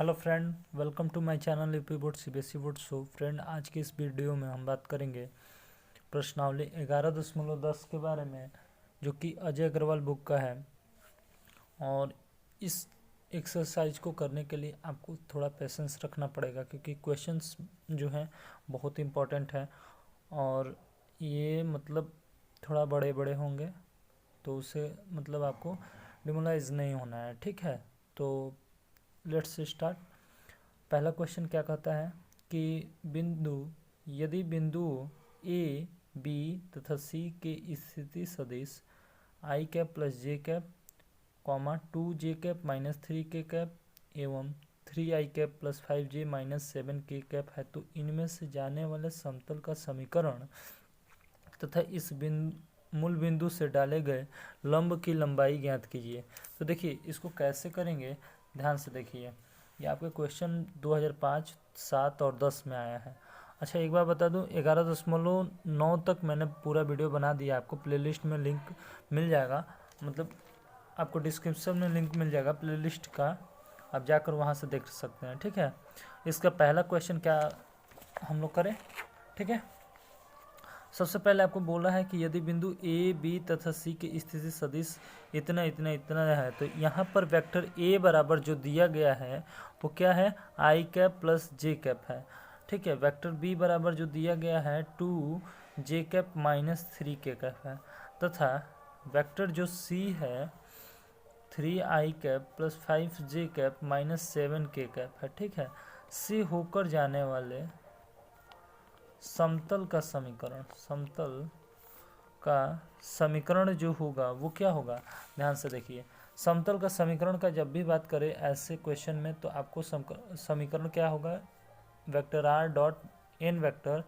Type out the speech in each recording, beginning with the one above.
Hello friend, welcome to my channel UP board CBSE board. So friend, आज की इस video में हम बात करेंगे प्रश्नावली 11.10 के बारे में, जो कि अजय अग्रवाल बुक का है। और इस एक्सरसाइज को करने के लिए आपको थोड़ा पेशेंस रखना पड़ेगा, क्योंकि क्वेश्चंस जो हैं बहुत इंपॉर्टेंट है और ये मतलब थोड़ा बड़े बड़े होंगे, तो उसे मतलब आपको डिमोलाइज नहीं होना है, ठीक है। तो लेट्स स्टार्ट। पहला क्वेश्चन क्या कहता है कि यदि बिंदु ए, बी तथा सी के स्थिति सदिश आई कैप प्लस जे कैप, कॉमा 2 जे कैप माइनस 3 के कैप एवं 3 I cap plus 5 J minus 7 K cap है, तो इनमें से जाने वाले समतल का समीकरण तथा इस मूल बिंदु से डाले गए लंब की लंबाई ज्ञात कीजिए। तो देखिए, इसको कैसे करेंगे, ध्यान से देखिए। ये आपके क्वेश्चन 2005, 7 और 10 में आया है। अच्छा, एक बार बता दूं, 11.9 तक मैंने पूरा वीडियो बना दिया, आपको प्लेलिस्ट में लिंक मिल जाएगा, मतलब आपको डिस्क्रिप्शन में लिंक मिल जाएगा प्लेलिस्ट का, आप जाकर वहाँ से देख सकते हैं, ठीक है। इसका पहला क्वेश्चन क्या हम लोग करें, ठीक है। सबसे पहले आपको बोला है कि यदि बिंदु ए, बी तथा सी की स्थिति सदिश इतना इतना इतना है, तो यहाँ पर वेक्टर ए बराबर जो दिया गया है वो क्या है, आई कैप प्लस जे कैप है, ठीक है। वेक्टर बी बराबर जो दिया गया है 2 जे कैप माइनस 3 के कैप है, तथा वेक्टर जो सी है 3 I cap plus 5 J cap minus 7 K cap है, ठीक है। सी होकर जाने वाले समतल का समीकरण जो होगा वो क्या होगा, ध्यान से देखिए। समतल का समीकरण का जब भी बात करें ऐसे क्वेश्चन में, तो आपको समीकरण क्या होगा, vector R dot N vector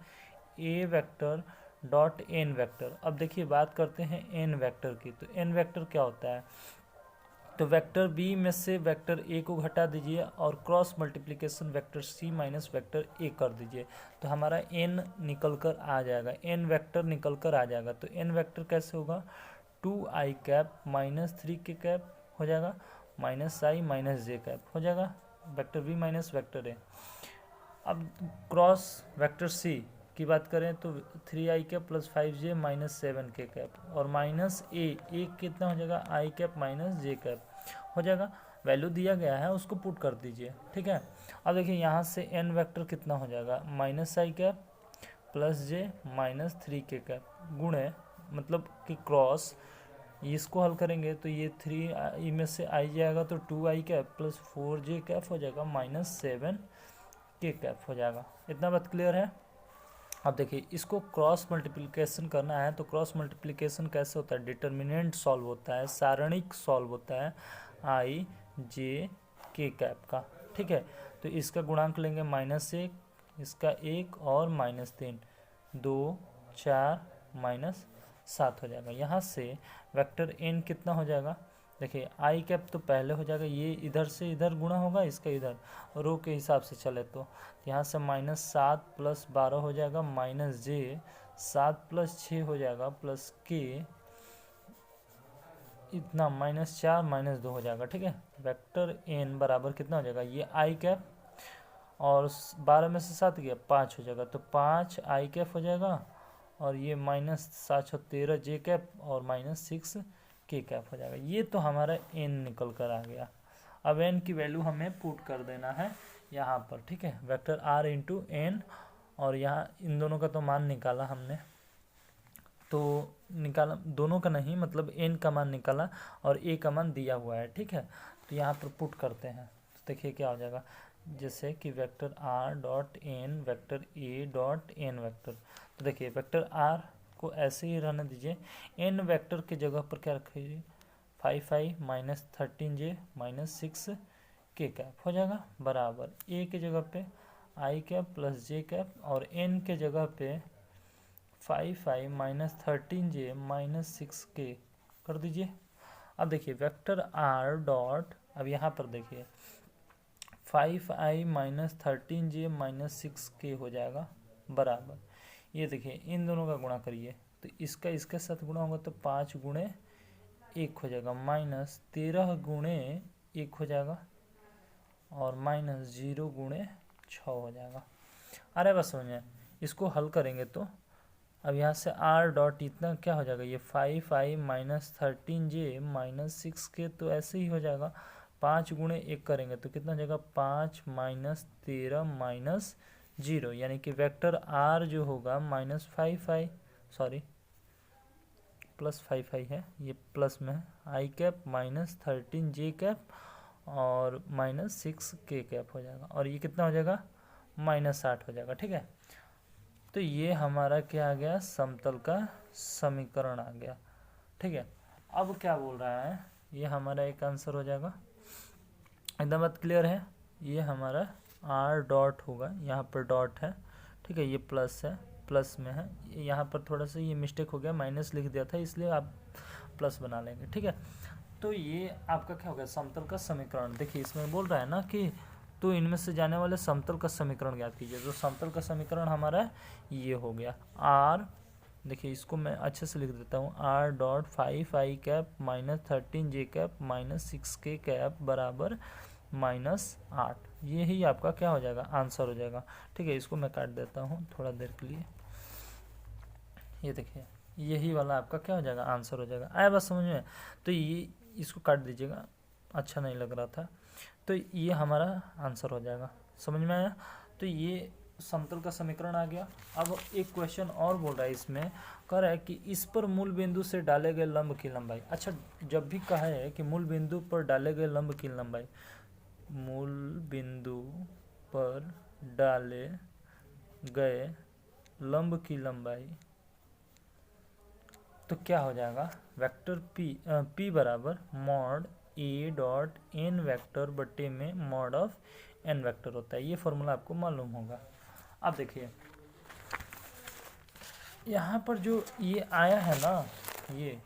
A vector dot N vector. अब देखिए, बात करते हैं एन वेक्टर की, तो एन वेक्टर क्या होता है, तो वेक्टर बी में से वेक्टर ए को घटा दीजिए और cross multiplication vector C minus vector A कर दीजिए, तो हमारा एन निकल कर आ जाएगा, एन वेक्टर निकल कर आ जाएगा। तो एन वेक्टर कैसे होगा, 2 आई कैप माइनस 3 के कैप हो जाएगा, minus I minus J cap हो जाएगा, vector B minus vector A. अब क्रॉस वेक्टर सी की बात करें तो 3 I cap plus 5 J minus 7 K cap और माइनस ए कितना हो जाएगा, I cap minus J cap हो जाएगा। वैल्यू दिया गया है उसको पुट कर दीजिए, ठीक है। अब देखिए, यहाँ से एन वेक्टर कितना हो जाएगा, माइनस आई कैप प्लस जे माइनस 3 के कैप गुणे, मतलब कि क्रॉस, इसको हल करेंगे तो ये 3 में से आई जाएगा तो 2 आई कैप प्लस 4 जे कैप हो जाएगा माइनस 7 के कैप हो जाएगा। इतना बात क्लियर है। अब देखिए, इसको क्रॉस मल्टीप्लिकेशन करना है, तो क्रॉस मल्टीप्लिकेशन कैसे होता है, डिटर्मिनेंट सॉल्व होता है, सारणिक सॉल्व होता है आई जे के कैप का, ठीक है। तो इसका गुणांक लेंगे -1, इसका 1 और -3, 2 4 -7 हो जाएगा। यहाँ से वेक्टर एन कितना हो जाएगा, देखिए आई कैप तो पहले हो जाएगा, ये इधर से इधर गुणा होगा, इसका इधर रो के हिसाब से चले तो यहाँ से -7 प्लस 12 हो जाएगा, माइनस जे 7 प्लस 6 हो जाएगा, प्लस के इतना -4 -2 हो जाएगा, ठीक है। वेक्टर एन बराबर कितना हो जाएगा, ये आई कैप और 12 में से 7 गया 5 हो जाएगा, तो 5 आई कैप हो जाएगा और ये -7 जे कैप और -6 के कैप हो जाएगा। ये तो हमारा एन निकल कर आ गया। अब एन की वैल्यू हमें पुट कर देना है यहाँ पर, ठीक है, वेक्टर आर इंटू एन, और यहाँ इन दोनों का तो मान निकाला हमने, तो निकाला दोनों का नहीं, मतलब एन का मान निकाला और ए का मान दिया हुआ है, ठीक है। तो यहाँ पर पुट करते हैं, तो देखिए क्या हो जाएगा, जैसे कि vector R dot N vector A dot N vector. तो देखिए, वेक्टर आर को ऐसे ही रहने दीजिए, एन वेक्टर के जगह पर क्या रखिए, 5i माइनस 13j माइनस 6 के कैप हो जाएगा, बराबर ए के जगह पे आई कैप प्लस जे कैप और एन के जगह पे 5i minus 13j minus 6k कर दीजिए। अब देखिए, वेक्टर आर डॉट, अब यहाँ पर देखिए 5i minus 13j minus 6k हो जाएगा, बराबर, ये देखिए इन दोनों का गुणा करिए, तो इसका इसके साथ गुणा होगा तो 5 गुणे 1 हो जाएगा, -13 गुणे 1 हो जाएगा, और माइनस 0 गुणे 6 हो जाएगा। अरे बस समझ में, इसको हल करेंगे तो अब यहाँ से r डॉट इतना क्या हो जाएगा, ये 5i minus 13j minus 6k, तो ऐसे ही हो जाएगा। 5 गुणे 1 करेंगे तो कितना हो जाएगा, 5 माइनस 13 माइनस 0, यानी कि वेक्टर r जो होगा minus 5i, sorry plus 5i है, ये प्लस में है, i cap minus 13j cap और माइनस 6k कैप हो जाएगा, और ये कितना हो जाएगा, माइनस 8 हो जाएगा। ठीक है, तो ये हमारा क्या आ गया, समतल का समीकरण आ गया। ठीक है, अब क्या बोल रहा है, ये हमारा एक आंसर हो जाएगा। एकदम बात क्लियर है। ये हमारा r डॉट होगा, यहाँ पर डॉट है, ठीक है, ये प्लस है, प्लस में है, यहाँ पर थोड़ा सा ये मिस्टेक हो गया, माइनस लिख दिया था, इसलिए आप प्लस बना लेंगे। ठीक है, तो ये आपका क्या हो गया, समतल का समीकरण। देखिए इसमें बोल रहा है ना कि तो इनमें से जाने वाले समतल का समीकरण ज्ञात कीजिए। तो समतल का समीकरण हमारा ये हो गया r, देखिए इसको मैं अच्छे से लिख देता हूँ, r dot 5i cap minus 13j cap minus 6k cap बराबर माइनस 8। ये ही आपका क्या हो जाएगा, आंसर हो जाएगा। ठीक है, इसको मैं काट देता हूँ थोड़ा देर के लिए। ये देखिए यही वाला आपका क्या हो जाएगा, आंसर हो जाएगा। आया बात समझ में, तो ये इसको काट दीजिएगा, अच्छा नहीं लग रहा था। तो ये हमारा आंसर हो जाएगा, समझ में आया। तो ये समतल का समीकरण आ गया। अब एक क्वेश्चन और बोल रहा है, इसमें कह रहा है कि इस पर मूल बिंदु से डाले गए लंब की लंबाई। अच्छा, जब भी कहा है कि मूल बिंदु पर डाले गए लंब की लंबाई, मूल बिंदु पर डाले गए लंब की लंबाई, तो क्या हो जाएगा, वेक्टर p बराबर mod a dot n vector बट्टे में मॉड ऑफ n वेक्टर होता है। ये फॉर्मूला आपको मालूम होगा। अब देखिए यहाँ पर जो ये आया है ना, ये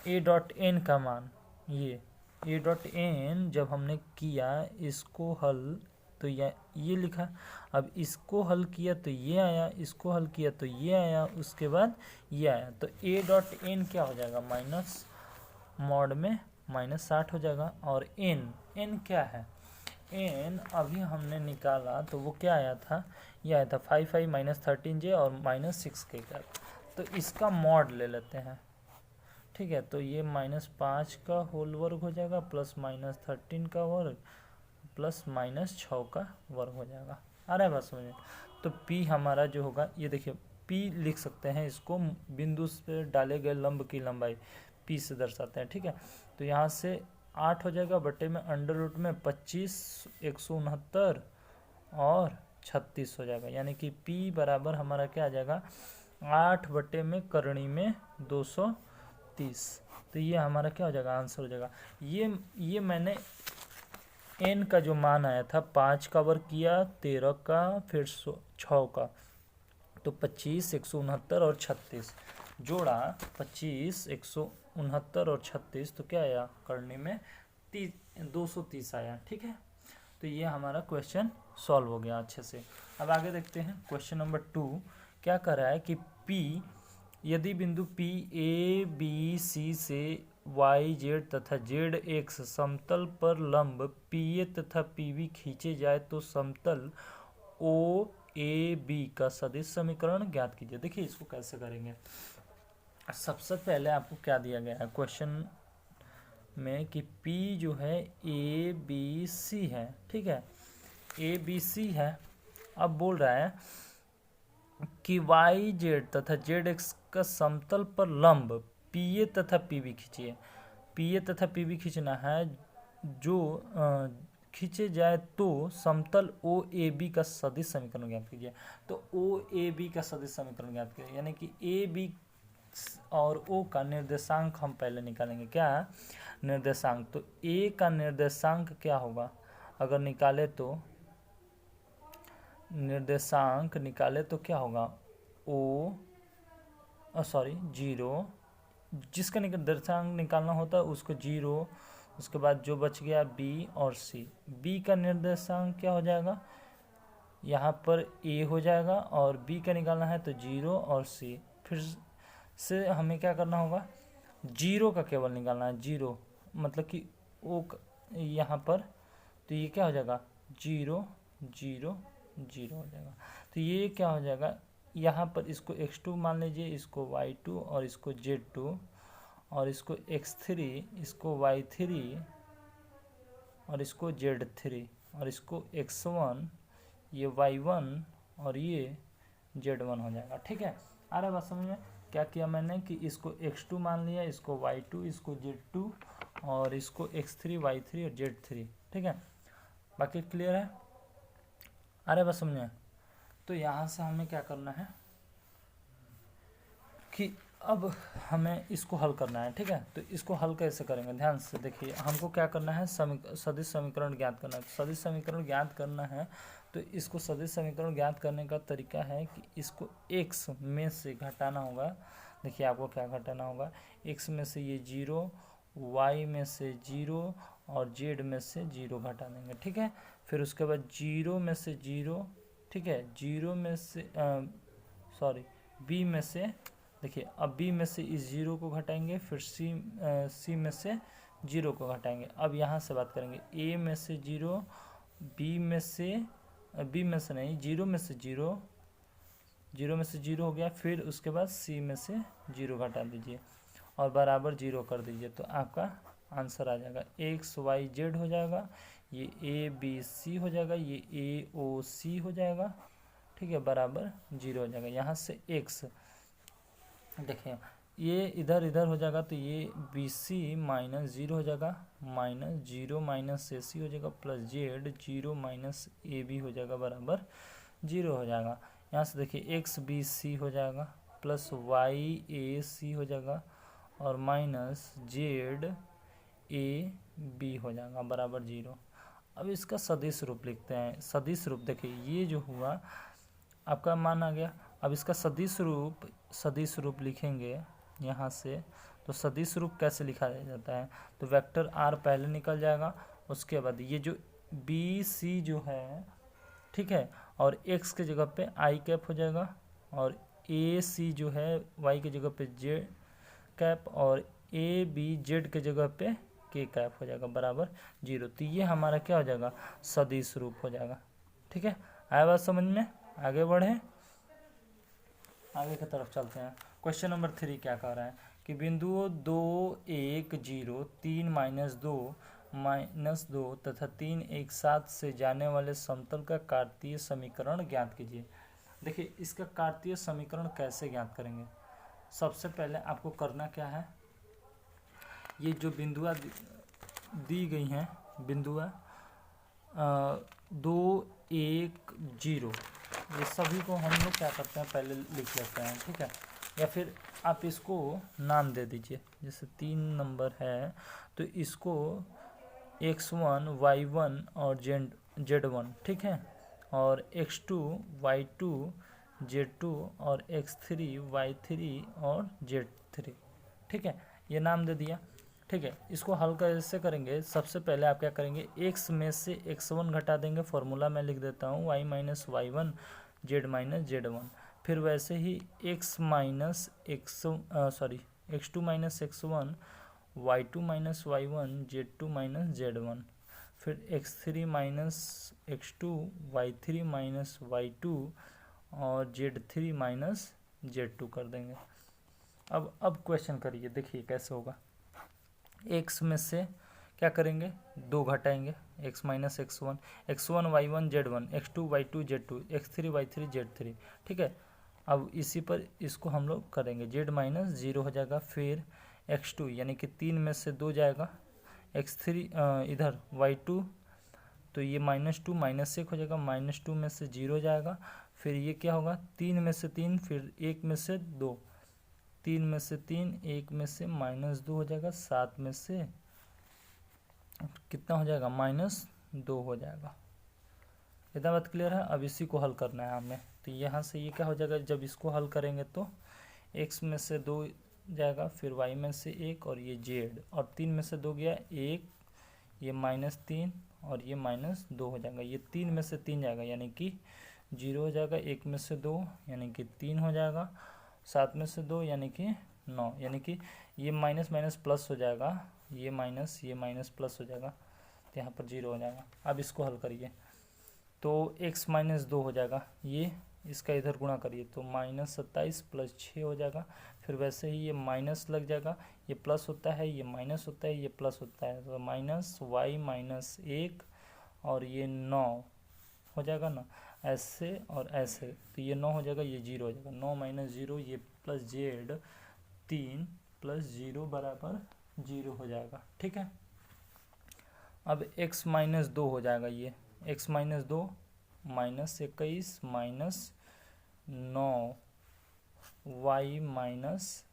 a डॉट n का मान, ये a डॉट n जब हमने किया इसको हल, तो ये लिखा। अब इसको हल किया तो ये आया, इसको हल किया तो ये आया, उसके बाद ये आया। तो a डॉट n क्या हो जाएगा, माइनस मॉड में माइनस 60 हो जाएगा। और n क्या है, n अभी हमने निकाला तो वो क्या आया था, ये आया था 5i माइनस 13j और माइनस 6k का। तो इसका मॉड ले लेते हैं। ठीक है, तो ये माइनस 5 का होल वर्ग हो जाएगा प्लस माइनस 13 का वर्ग प्लस माइनस 6 का वर्ग हो जाएगा। आ रहा है बात समझ में। तो p हमारा जो होगा, ये देखिए p लिख सकते हैं, इसको बिंदु से डाले गए लंब की लंबाई p से दर्शाते हैं। ठीक है, तो यहाँ से 8 हो जाएगा बट्टे में अंडर रूट में 25 169 और 36 हो जाएगा, यानी कि p बराबर हमारा क्या आ जाएगा, 8 बट्टे में करणी में 230। तो ये हमारा क्या हो जाएगा, आंसर हो जाएगा। ये मैंने n का जो मान आया था, 5 का वर्ग किया, 13 का, फिर 6 का, तो 25 169 और 36 जोड़ा, 25 169 और 36, तो क्या आया, करने में 230 आया। ठीक है, तो ये हमारा क्वेश्चन सॉल्व हो गया अच्छे से। अब आगे देखते हैं क्वेश्चन नंबर 2 क्या कर रहा है कि P, यदि बिंदु P A B C से y z तथा z x समतल पर लंब PA तथा PB खींचे जाए तो समतल OAB का सदिश समीकरण ज्ञात कीजिए। देखिए इसको कैसे करेंगे। सबसे पहले आपको क्या दिया गया है क्वेश्चन में कि P जो है ABC है। ठीक है, ABC है। अब बोल रहा है कि y z तथा z x का समतल पर लंब PA तथा PB खींचिए। PA तथा PB खींचना है, जो खींचे जाए तो समतल OAB का सदिश समीकरण ज्ञात कीजिए। तो OAB का सदिश समीकरण ज्ञात कीजिए, यानी कि AB और O का निर्देशांक हम पहले निकालेंगे। क्या निर्देशांक, तो A का निर्देशांक क्या होगा, अगर निकाले तो निर्देशांक निकाले तो क्या होगा, जीरो, जिसका निर्देशांक निकालना होता है उसको 0, उसके बाद जो बच गया B और C। B का निर्देशांक क्या हो जाएगा, यहाँ पर A हो जाएगा, और B का निकालना है तो 0 और C। फिर से हमें क्या करना होगा, 0 का केवल निकालना है, 0 मतलब कि O यहाँ पर, तो ये क्या हो जाएगा 0 0 0 हो जाएगा। तो ये क्या हो जाएगा, यहाँ पर इसको x2 मान लीजिए, इसको y2 और इसको z2 और इसको x3, इसको y3 और इसको z3 और इसको x1, ये y1 और ये z1 हो जाएगा। ठीक है, आ रहा है बात समझ में? क्या किया मैंने कि इसको x2 मान लिया, इसको y2, इसको z2 और इसको x3 y3 और z3। ठीक है, बाकी क्लियर है? आ रहा है बात समझ में? तो यहाँ से हमें क्या करना है कि अब हमें इसको हल करना है। ठीक है, तो इसको हल कैसे करेंगे, ध्यान से देखिए। हमको क्या करना है, सदिश समीकरण ज्ञात करना है। सदिश समीकरण ज्ञात करना है तो इसको सदिश समीकरण ज्ञात करने का तरीका है कि इसको x में से घटाना होगा। देखिए आपको क्या घटाना होगा, x में से ये 0, y में से 0 और z में से 0 घटा देंगे। ठीक है, फिर उसके बाद 0 में से 0, ठीक है, 0 में से b में से, देखिए अब b में से इस 0 को घटाएंगे, फिर c में से 0 को घटाएंगे। अब यहाँ से बात करेंगे, a में से 0, b में से नहीं, 0 में से 0, 0 में से 0 हो गया, फिर उसके बाद c में से 0 घटा दीजिए और बराबर 0 कर दीजिए, तो आपका आंसर आ जाएगा x y z हो जाएगा, ये a b c हो जाएगा, ये a o c हो जाएगा। ठीक है, बराबर 0 हो जाएगा। यहाँ से x देखिए ये इधर इधर हो जाएगा, तो ये बी सी माइनस 0 हो जाएगा, माइनस 0 माइनस ए सी हो जाएगा, plus Z 0 minus A B हो जाएगा, बराबर 0 हो जाएगा। यहाँ से देखिए एक्स बी सी हो जाएगा, प्लस वाई ए सी हो जाएगा और माइनस जेड ए बी हो जाएगा, बराबर 0। अब इसका सदिश रूप लिखते हैं। सदिश रूप देखिए ये जो हुआ आपका मान आ गया। अब इसका सदिश रूप लिखेंगे यहाँ से, तो सदिश रूप कैसे लिखा जाता है, तो वेक्टर r पहले निकल जाएगा, उसके बाद ये जो बी सी जो है, ठीक है, और x के जगह पे i कैप हो जाएगा, और ए सी जो है y के जगह पे j कैप, और ए बी जेड के जगह पे k कैप हो जाएगा, बराबर 0। तो ये हमारा क्या हो जाएगा, सदिश रूप हो जाएगा। ठीक है, आया बात समझ में? आगे बढ़े, आगे की तरफ चलते हैं। क्वेश्चन नंबर 3 क्या कह रहा है कि बिंदुओं 2 1 0 3 -2 तथा 3 1 7 से जाने वाले समतल का कार्तीय समीकरण ज्ञात कीजिए। देखिए इसका कार्तीय समीकरण कैसे ज्ञात करेंगे, सबसे पहले आपको करना क्या है, ये जो बिंदुआ दी गई हैं, बिंदुआ 2 1 0, ये सभी को हम लोग क्या करते हैं, पहले लिख लेते हैं। ठीक है, या फिर आप इसको नाम दे दीजिए, जैसे 3 नंबर है तो इसको x1 y1 और z1, ठीक है, और x2 y2 z2 और x3 y3 और z3। ठीक है, ये नाम दे दिया। ठीक है, इसको हल कैसे करेंगे, सबसे पहले आप क्या करेंगे, x में से x1 घटा देंगे, फॉर्मूला मैं लिख देता हूँ y minus y1 z minus z1, फिर वैसे ही x minus x2 minus x1 y2 minus y1 z2 minus z1, फिर x3 minus x2 y3 minus y2 और z3 माइनस z2 कर देंगे। अब क्वेश्चन करिए, देखिए कैसे होगा। x में से क्या करेंगे, 2 घटाएंगे, x minus x1 y1 z1, x2 y2 z2, x3 y3 z3। ठीक है, अब इसी पर इसको हम लोग करेंगे, z माइनस 0 हो जाएगा, फिर x2 यानी कि 3 में से 2 जाएगा, x3 इधर y2 तो ये -2 -1 हो जाएगा, -2 में से 0 जाएगा, फिर ये क्या होगा, 3 में से 3, फिर 1 में से 2, 3 में से 3, 1 में से -2 हो जाएगा, 7 में से कितना हो जाएगा, -2 हो जाएगा। इतना बात क्लियर है। अब इसी को हल करना है हमें, तो यहाँ से ये क्या हो जाएगा, जब इसको हल करेंगे तो x में से 2 जाएगा, फिर y में से 1 और ये z, और 3 में से 2 गया 1, ये -3 और ये -2 हो जाएगा, ये 3 में से 3 जाएगा यानी कि 0 हो जाएगा, 1 में से 2 यानी कि 3 हो जाएगा, 7 में से 2 यानी कि 9, यानी कि ये माइनस माइनस प्लस हो जाएगा, ये माइनस प्लस हो जाएगा, तो यहाँ पर 0 हो जाएगा। अब इसको हल करिए तो x माइनस 2 हो जाएगा, ये इसका इधर गुणा करिए तो -27 प्लस 6 हो जाएगा। फिर वैसे ही ये माइनस लग जाएगा, ये प्लस होता है, ये माइनस होता है, ये प्लस होता है, तो माइनस वाई माइनस 1 और ये 9 हो जाएगा ना, ऐसे और ऐसे, तो ये 9 हो जाएगा, ये 0 हो जाएगा। 9 माइनस 0 ये प्लस जेड 3 प्लस 0 बराबर 0 हो जाएगा। ठीक है, अब x माइनस 2 हो जाएगा, ये x minus 2 -21 minus 9 y minus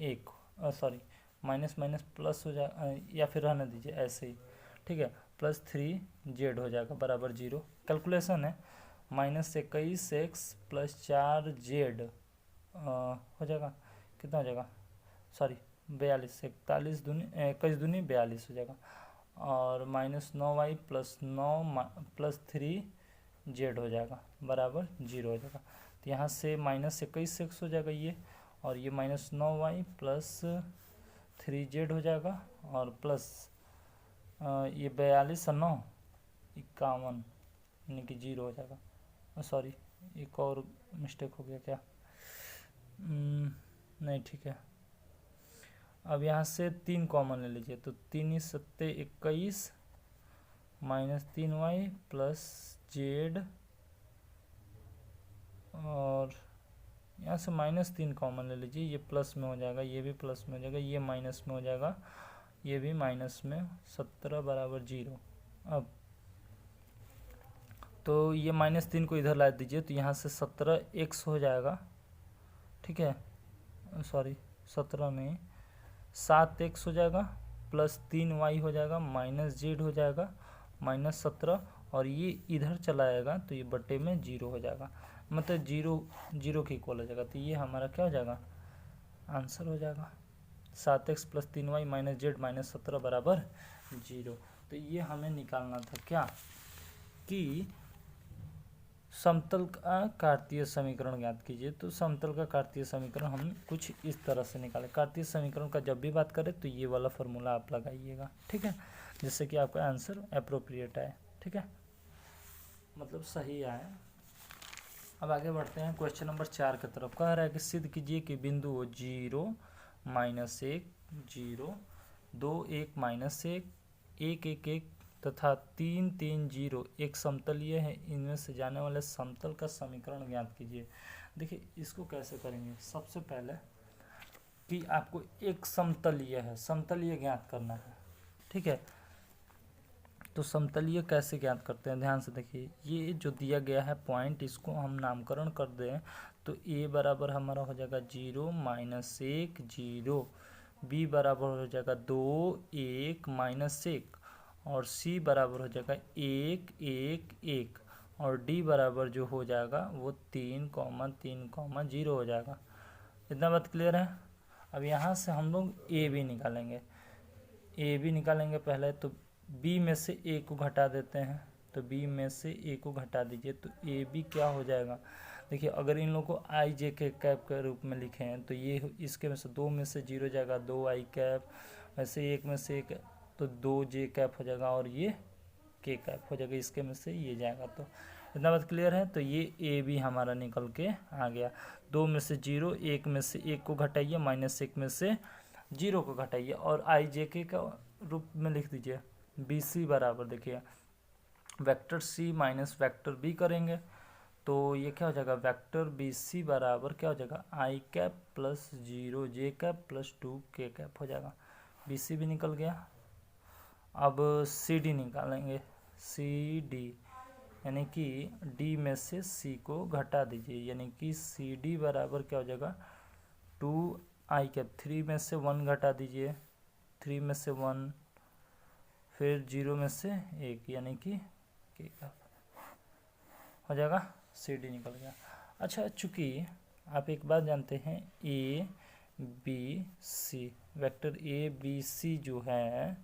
1, sorry minus minus plus हो जाए या फिर रहने दीजिए ऐसे ही। ठीक है, प्लस 3z हो जाएगा बराबर 0। कैलकुलेशन है, -21x प्लस 4z हो जाएगा, कितना हो जाएगा, सॉरी 42, 41 दूनी 21 दूनी 42 हो जाएगा, और -9y प्लस 9 प्लस 3z हो जाएगा बराबर 0 हो जाएगा। तो यहाँ से -21x हो जाएगा ये, और ये -9y प्लस 3z हो जाएगा, और प्लस ये 42 और 9 51 यानी कि 0 हो जाएगा। सॉरी एक और मिस्टेक हो गया क्या, नहीं ठीक है। अब यहाँ से 3 कॉमन ले लीजिए तो 3 सत्ते 21 -3y प्लस z, और यहाँ से -3 कॉमन ले लीजिए, ये प्लस में हो जाएगा, ये भी प्लस में हो जाएगा, ये माइनस में हो जाएगा, ये भी माइनस में, 17 बराबर 0। अब तो ये -3 को इधर ला दीजिए तो यहाँ से 17x हो जाएगा। ठीक है, सॉरी 17 में 7x हो जाएगा, प्लस 3y हो जाएगा, माइनस z हो जाएगा, -17, और ये इधर चला आएगा तो ये बट्टे में 0 हो जाएगा, मतलब 0 के इक्वल हो जाएगा। तो ये हमारा क्या हो जाएगा, आंसर हो जाएगा 7x plus 3y minus z -17 बराबर 0। तो ये हमें निकालना था क्या, कि समतल का कार्तीय समीकरण ज्ञात कीजिए। तो समतल का कार्तीय समीकरण हम कुछ इस तरह से निकालें। कार्तीय समीकरण का जब भी बात करें तो ये वाला फॉर्मूला आप लगाइएगा, ठीक है, जिससे कि आपका आंसर अप्रोप्रिएट आए। ठीक है, मतलब सही आए। अब आगे बढ़ते हैं क्वेश्चन नंबर 4 की तरफ। कह रहा है कि सिद्ध कीजिए कि बिंदु 0 -1 0 2 1 -1 1 1 1 तथा 3 3 0 एक समतलीय है, इनमें से जाने वाले समतल का समीकरण ज्ञात कीजिए। देखिए इसको कैसे करेंगे, सबसे पहले कि आपको एक समतलीय है, समतलीय ज्ञात करना है। ठीक है, तो समतलीय कैसे ज्ञात करते हैं, ध्यान से देखिए। ये जो दिया गया है पॉइंट, इसको हम नामकरण कर दें तो a बराबर हमारा हो जाएगा 0 -1 0, b बराबर हो जाएगा 2 1 -1, और c बराबर हो जाएगा 1 1 1, और d बराबर जो हो जाएगा वो 3 3 0 हो जाएगा। इतना बात क्लियर है। अब यहाँ से हम लोग a भी निकालेंगे, पहले तो b में से a को घटा देते हैं, तो b में से a को घटा दीजिए तो a b क्या हो जाएगा। देखिए अगर इन लोगों को आई जे के कैप के रूप में लिखे हैं तो ये इसके में से 2 में से 0 जाएगा, 2 आई कैप, वैसे 1 में से 1 तो 2 जे कैप हो जाएगा, और ये के कैप हो जाएगा, इसके में से ये जाएगा। तो इतना बात क्लियर है। तो ये ए भी हमारा निकल के आ गया। 2 में से 0, 1 में से 1 को घटाइए, -1 में से 0 को घटाइए, और आई जे के का रूप में लिख दीजिए। बी सी बराबर देखिए vector C minus vector B करेंगे तो ये क्या हो जाएगा, वेक्टर बी सी बराबर क्या हो जाएगा, I cap plus 0 J cap plus 2 के कैप हो जाएगा। बी सी भी निकल गया। अब सी डी निकालेंगे, सी डी यानी कि डी में से सी को घटा दीजिए, यानी कि सी डी बराबर क्या हो जाएगा 2 आई कैप, 3 में से 1 घटा दीजिए, 3 में से 1, फिर 0 में से 1 यानी कि के कैप हो जाएगा। सी डी निकल गया। अच्छा, चूँकि आप एक बात जानते हैं, A B C vector A B C जो है,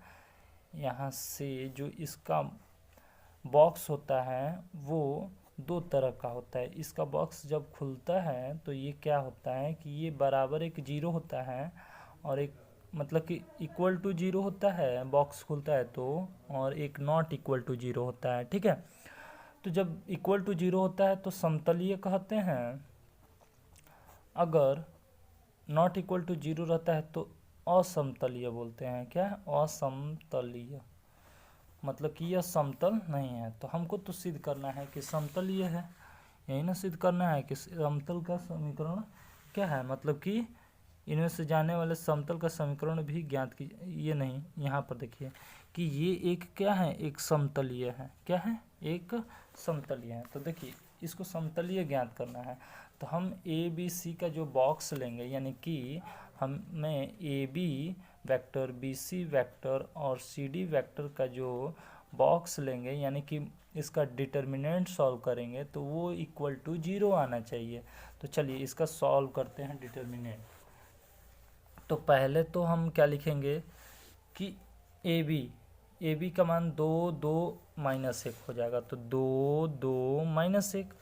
यहाँ से जो इसका बॉक्स होता है वो 2 तरह का होता है। इसका बॉक्स जब खुलता है तो ये क्या होता है कि ये बराबर एक 0 होता है और एक मतलब कि इक्वल टू जीरो होता है बॉक्स खुलता है तो, और एक नॉट इक्वल टू जीरो होता है। ठीक है, तो जब इक्वल टू जीरो होता है तो समतलीय कहते हैं, अगर नॉट इक्वल टू जीरो रहता है तो असमतलीय बोलते हैं। क्या है? असमतलीय, मतलब कि यह समतल नहीं है। तो हमको तो सिद्ध करना है कि समतलीय है, यही ना सिद्ध करना है कि समतल का समीकरण क्या है, मतलब कि इनमें से जाने वाले समतल का समीकरण भी ज्ञात की। ये नहीं, यहाँ पर देखिए कि ये एक क्या है, एक समतलीय है। क्या है? एक समतलीय है। तो देखिए इसको समतलीय ज्ञात करना है तो हम ए बी सी का जो बॉक्स लेंगे, यानी कि हमें A B vector, B C vector और सी डी वेक्टर का जो बॉक्स लेंगे, यानी कि इसका डिटर्मिनेंट सॉल्व करेंगे तो वो इक्वल टू जीरो आना चाहिए। तो चलिए इसका सॉल्व करते हैं डिटर्मिनेंट। तो पहले तो हम क्या लिखेंगे कि ए बी का मान 2 2 -1 हो जाएगा, तो 2 2 -1।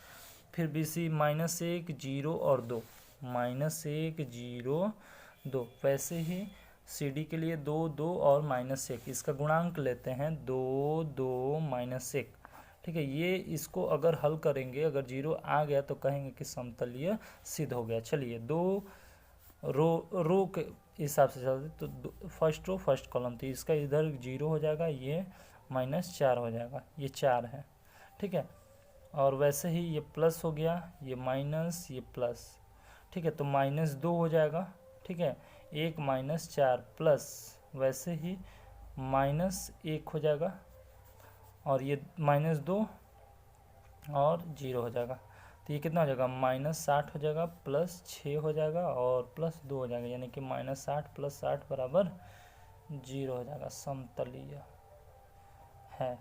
फिर बी सी -1 0 और 2, -1 0 2। वैसे ही सी डी के लिए 2 2 और -1, इसका गुणांक लेते हैं 2 2 -1। ठीक है, ये इसको अगर हल करेंगे, अगर जीरो आ गया तो कहेंगे कि समतलीय सिद्ध हो गया। चलिए दो रो के हिसाब से चलते तो फर्स्ट रो फर्स्ट कॉलम, तो इसका इधर जीरो हो जाएगा, ये -4 हो जाएगा, ये 4 है। ठीक है, और वैसे ही ये प्लस हो गया, ये माइनस, ये प्लस। ठीक है, तो -2 हो जाएगा। ठीक है, 1 -4 प्लस, वैसे ही -1 हो जाएगा, और ये -2 और 0 हो जाएगा। तो ये कितना हो जाएगा, -60 हो जाएगा, +6 हो जाएगा और +2 हो जाएगा, यानी कि -60 + 60 बराबर 0 हो जाएगा। समतलीय है।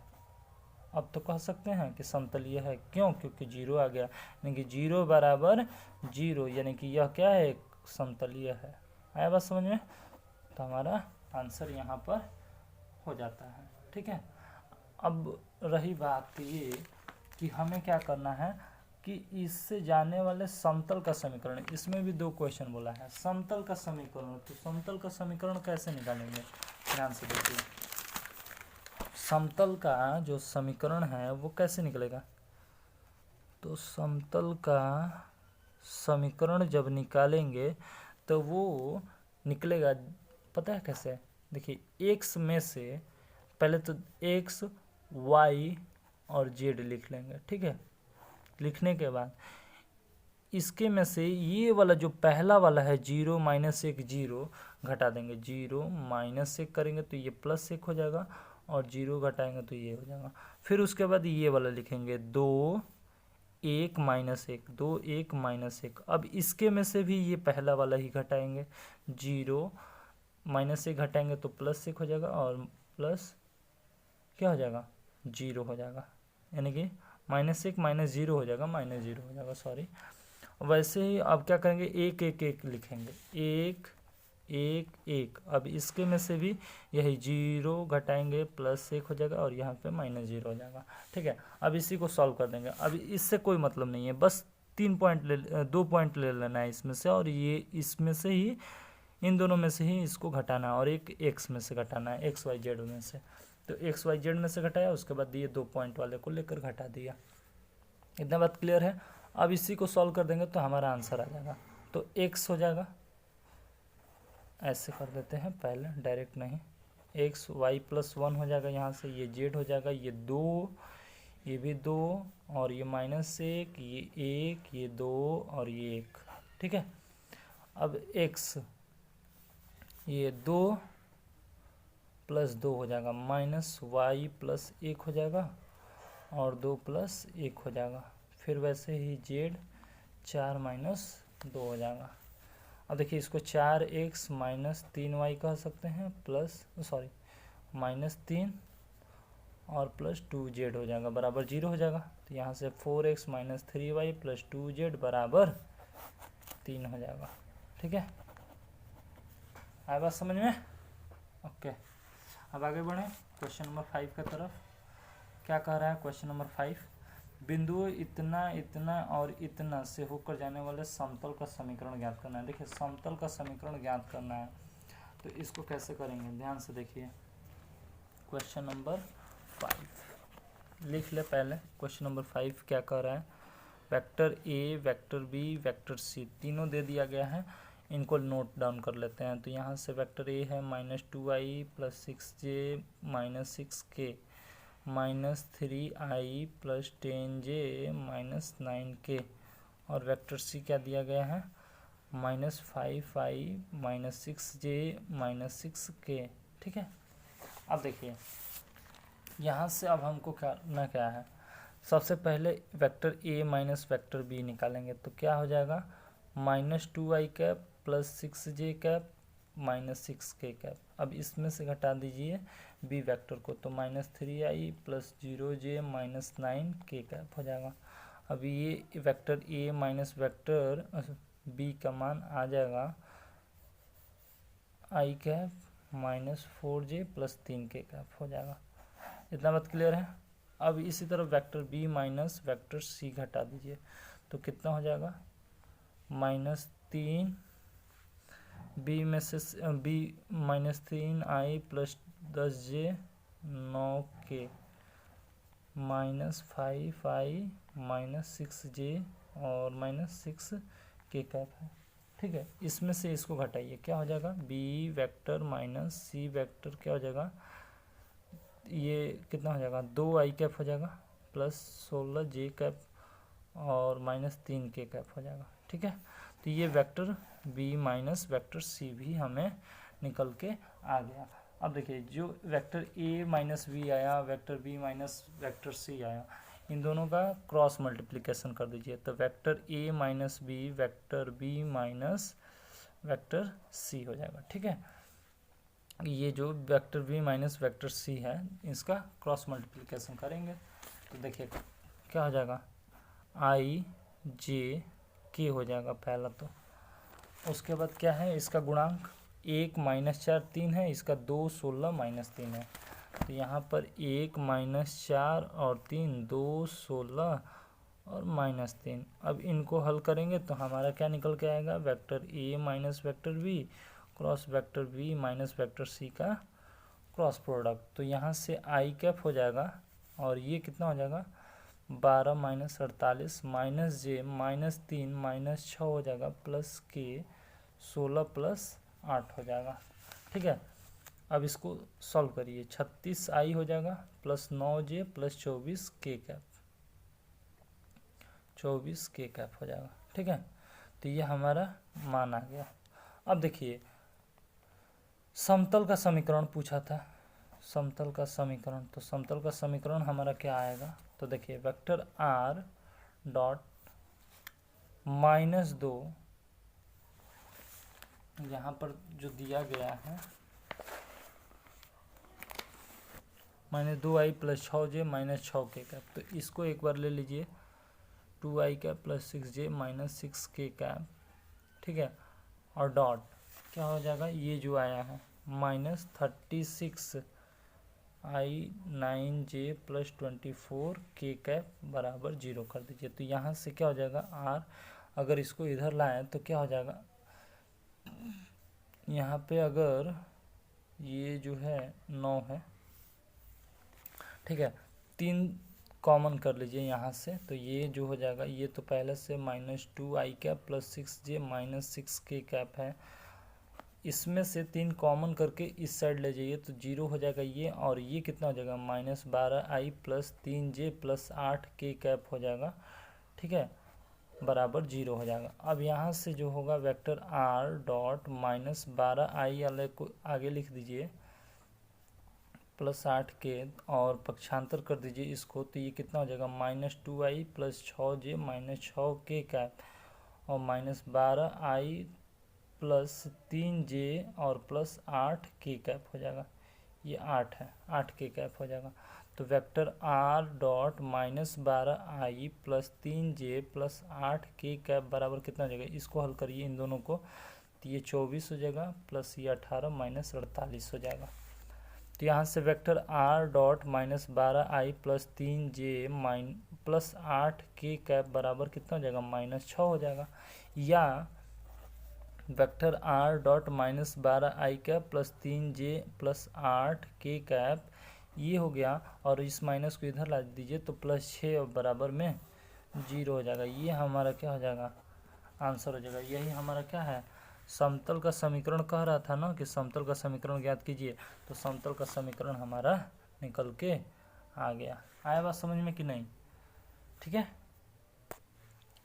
अब तो कह सकते हैं कि समतलीय है, क्यों? क्योंकि 0 आ गया, यानी कि 0 बराबर 0, यानी कि यह क्या है, समतलीय है। आया बात समझ में? तो हमारा आंसर यहाँ पर हो जाता है। ठीक है, अब रही बात ये कि हमें क्या करना है कि इससे जाने वाले समतल का समीकरण, इसमें भी 2 क्वेश्चन बोला है समतल का समीकरण। तो समतल का समीकरण कैसे निकालेंगे, ध्यान से देखिए। समतल का जो समीकरण है वो कैसे निकलेगा, तो समतल का समीकरण जब निकालेंगे तो वो निकलेगा, पता है कैसे? देखिए एक्स में से पहले तो एक्स, वाई और जेड लिख लेंगे। ठीक है, लिखने के बाद इसके में से ये वाला जो पहला वाला है 0 -1 0 घटा देंगे, 0 -1 करेंगे तो ये +1 हो जाएगा, और 0 घटाएंगे तो ये हो जाएगा। फिर उसके बाद ये वाला लिखेंगे 2 1 -1, 2 1 -1। अब इसके में से भी ये पहला वाला ही घटाएंगे, 0 -1 घटाएंगे तो +1 हो जाएगा, और प्लस क्या हो जाएगा, 0 हो जाएगा, यानी कि -1 -0 हो जाएगा, -0 हो जाएगा, सॉरी। वैसे ही अब क्या करेंगे, 1 1 1 लिखेंगे, 1 1 1। अब इसके में से भी यही 0 घटाएंगे +1 हो जाएगा, और यहाँ पे -0 हो जाएगा। ठीक है, अब इसी को सॉल्व कर देंगे। अब इससे कोई मतलब नहीं है, बस 2 पॉइंट ले लेना है इसमें से, और ये इसमें से ही, इन दोनों में से ही इसको घटाना है, और एक एक्स में से घटाना है, XYZ में से। तो XYZ में से घटाया, उसके बाद ये 2 पॉइंट वाले को लेकर घटा दिया। इतना बात क्लियर है? अब इसी को सॉल्व कर देंगे तो हमारा आंसर आ जाएगा। तो x हो जाएगा, ऐसे कर देते हैं पहले, डायरेक्ट नहीं, x y +1 हो जाएगा, यहाँ से ये z हो जाएगा, ये 2, ये भी 2, और ये -1, ये 1, ये 2 और ये 1। ठीक है, अब x, ये 2 + 2 हो जाएगा, -y +1 हो जाएगा, और 2 + 1 हो जाएगा। फिर वैसे ही z 4 - 2 हो जाएगा। अब देखिए इसको 4x -3y कह सकते हैं, -3 और +2z हो जाएगा, बराबर 0 हो जाएगा। तो यहाँ से 4x -3y + 2z बराबर 3 हो जाएगा। ठीक है, आया बात समझ में? ओके, अब आगे बढ़ें क्वेश्चन नंबर 5 की तरफ। क्या कह रहा है क्वेश्चन नंबर 5? बिंदुओं इतना इतना और इतना से होकर जाने वाले समतल का समीकरण ज्ञात करना है। देखिए समतल का समीकरण ज्ञात करना है तो इसको कैसे करेंगे ध्यान से देखिए। क्वेश्चन नंबर 5 लिख ले पहले। क्वेश्चन नंबर 5 क्या कह रहा है, vector A, vector B, vector C तीनों दे दिया गया है, इनको नोट डाउन कर लेते हैं। तो यहाँ से वेक्टर ए है -2i + 6j - 6k -3i + 10j - 9k, और वेक्टर सी क्या दिया गया है -5i - 6j - 6k। ठीक है, अब देखिए यहाँ से अब हमको करना क्या है, सबसे पहले vector A minus vector B निकालेंगे। तो क्या हो जाएगा -2i cap + 6j cap - 6k cap. अब इसमें से घटा दीजिए बी वेक्टर को, तो -3i + 0j - 9k कैप हो जाएगा। अब ये vector A minus vector B का मान आ जाएगा i cap -4j + 3k cap हो जाएगा। इतना बात क्लियर है। अब इसी तरह vector B minus vector C घटा दीजिए, तो कितना हो जाएगा -3 बी में से B -3i + 10j 9k -5i - 6j और -6k कैप है। ठीक है, इसमें से इसको घटाइए, क्या हो जाएगा B vector minus C vector क्या हो जाएगा, ये कितना हो जाएगा 2i कैप हो जाएगा +16j कैप और -3k कैप हो जाएगा। ठीक है, तो ये vector B minus vector C भी हमें निकल के आ गया। अब देखिए जो वेक्टर ए माइनस बी आया, vector B minus vector C आया, इन दोनों का क्रॉस मल्टीप्लिकेशन कर दीजिए। तो vector A minus B vector B minus vector C हो जाएगा। ठीक है, ये जो vector B minus vector C है इसका क्रॉस मल्टीप्लिकेशन करेंगे। तो देखिए क्या हो जाएगा i j k हो जाएगा पहला। तो उसके बाद क्या है, इसका गुणांक 1 -4 3 है, इसका 2 16 -3 है। तो यहाँ पर 1 -4 और 3 2 16 और -3। अब इनको हल करेंगे तो हमारा क्या निकल के आएगा, vector A minus vector B cross vector B minus vector C का क्रॉस प्रोडक्ट। तो यहाँ से i कैप हो जाएगा और ये कितना हो जाएगा 12 - 48 -j -3 -6 हो जाएगा +k 16 + 8 हो जाएगा। ठीक है, अब इसको सॉल्व करिए, 36i हो जाएगा +9j +24k cap 24k cap हो जाएगा। ठीक है, तो ये हमारा मान आ गया। अब देखिए समतल का समीकरण पूछा था, समतल का समीकरण, तो समतल का समीकरण हमारा क्या आएगा, तो देखिए वेक्टर r डॉट -2 यहाँ पर जो दिया गया है -2i + 6j - 6k कैप, तो इसको एक बार ले लीजिए 2i cap + 6j - 6k cap. ठीक है, और डॉट क्या हो जाएगा, ये जो आया है -36i 9j + 24k कैप बराबर 0 कर दीजिए। तो यहाँ से क्या हो जाएगा r, अगर इसको इधर लाएं तो क्या हो जाएगा, यहाँ पे अगर ये जो है 9 है, ठीक है, 3 कॉमन कर लीजिए यहाँ से, तो ये जो हो जाएगा, ये तो पहले से -2i cap + 6j - 6k cap है, इसमें से 3 कॉमन करके इस साइड ले जाइए तो 0 हो जाएगा ये, और ये कितना हो जाएगा -12i + 3j + 8k कैप हो जाएगा। ठीक है, बराबर 0 हो जाएगा। अब यहाँ से जो होगा वेक्टर r डॉट -12i वाले को आगे लिख दीजिए +8k और पक्षांतर कर दीजिए इसको, तो ये कितना हो जाएगा -2i + 6j - 6k कैप और -12i + 3j और +8k कैप हो जाएगा, ये 8 है 8k कैप हो जाएगा। तो vector r dot -12i + 3j + 8k cap बराबर कितना हो जाएगा, इसको हल करिए इन दोनों को, तो ये 24 हो जाएगा प्लस ये 18 - 48 हो जाएगा। तो यहाँ से vector r dot -12i + 3j + 8k cap बराबर कितना हो जाएगा -6 हो जाएगा। या vector R dot minus 12 i cap plus 3j plus 8k cap, ये हो गया। और इस माइनस को इधर ला दीजिए तो प्लस 6 और बराबर में 0 हो जाएगा। ये हमारा क्या हो जाएगा, आंसर हो जाएगा। यही हमारा क्या है, समतल का समीकरण कह रहा था ना कि समतल का समीकरण ज्ञात कीजिए, तो समतल का समीकरण हमारा निकल के आ गया। आया बात समझ में कि नहीं? ठीक है,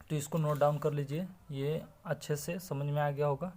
तो इसको नोट डाउन कर लीजिए, ये अच्छे से समझ में आ गया होगा।